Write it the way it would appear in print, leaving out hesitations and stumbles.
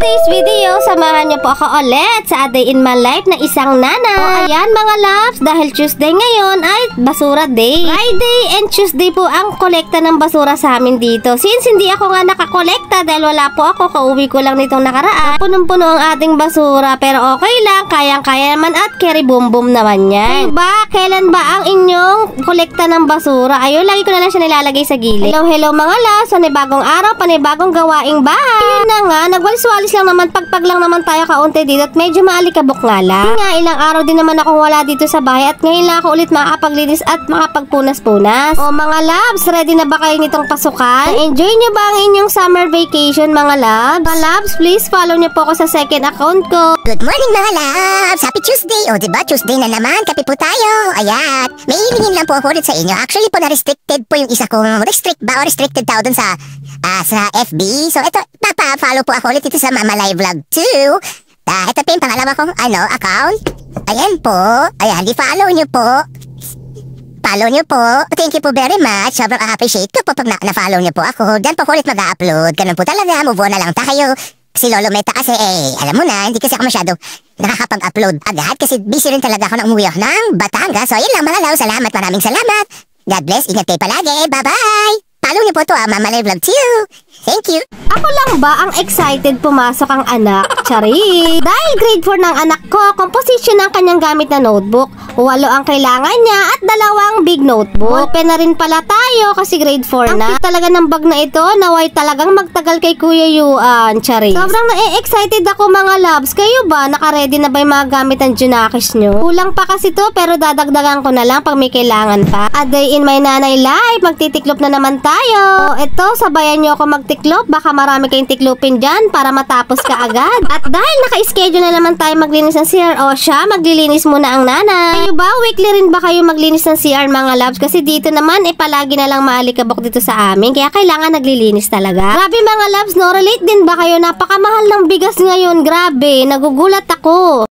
today's video, samahan niyo po ako ulit sa A Day in My Life na isang nanay. O ayan mga loves, dahil Tuesday ngayon ay basura day. Friday and Tuesday po ang kolekta ng basura sa amin dito. Since hindi ako nga nakakolekta dahil wala po ako, kauwi ko lang nitong nakaraan. Punong-puno ang ating basura pero okay lang, kayang-kaya naman at carry boom boom naman yan. Diba? Kailan ba ang inyong kolekta ng basura? Ayun, lagi ko na lang siya nilalagay sa gilid. Hello mga loves, panibagong araw, panibagong gawaing bahay. Ayun na nga, nagwalis-walis lang naman, pagpag lang naman tayo kaunti dito at medyo maalikabok nga lang. Nga, ilang araw din naman akong wala dito sa bahay at ngayon lang ako ulit makakapaglinis at makapagpunas-punas. O mga loves, ready na ba kayo nitong pasukan? Enjoy nyo ba ang inyong summer vacation mga loves? Mga loves, please follow nyo po ako sa second account ko. Good morning mga loves! Happy Tuesday! O diba, Tuesday na naman, kape po tayo. Ayan, may hilingin lang po ako ulit sa inyo. Actually po, na-restricted po yung isa kong restricted tao dun sa FB. So ito, follow po ako ulit ito sa Mama Live Vlog 2. Ito po yung pangalawa kong account. Ayan po. Ayan, di-follow nyo po. Follow nyo po. Thank you po very much. Sobrang appreciate ko po pag na-follow nyo po ako. Diyan po ulit mag-upload. Ganun po talaga. Move on na lang tayo. Si Lolo Meta kasi alam mo na, hindi kasi ako masyado nakakapag-upload agad kasi busy rin talaga ako na umuwi ako ng Batangas. So yun lang mga law. Salamat. Maraming salamat. God bless. Ingat kayo palagi. Bye-bye. Follow niyo po to Mama Live Vlog 2. Thank you. Ako lang ba ang excited pumasok ang anak? Chari! Dahil grade 4 ng anak ko, composition ng kanyang gamit na notebook. 8 ang kailangan niya at 2 big notebook. Open na rin pala tayo kasi grade 4 na. Ang talaga ng bag na ito, naway talagang magtagal kay Kuya Yuan. Chari! Sobrang na-excited ako mga loves. Kayo ba? Naka-ready na ba yung mga gamit ng Junakis nyo? Kulang pa kasi to pero dadagdagan ko na lang pag may kailangan pa. A Day in My Nanay Life, magtitiklop na naman tayo. Ito, sabayan nyo ako magtiklop. Baka marami kayong tiklopin dyan para matapos ka agad. At dahil naka-schedule na naman tayo maglinis ng CR, o siya, maglilinis muna ang nanay. Kayo ba? Weekly rin ba kayo maglinis ng CR mga loves? Kasi dito naman, palagi na lang maalikabok dito sa amin. Kaya kailangan naglilinis talaga. Grabe mga loves, no? Relate din ba kayo? Napakamahal ng bigas ngayon. Grabe, nagugulat ako.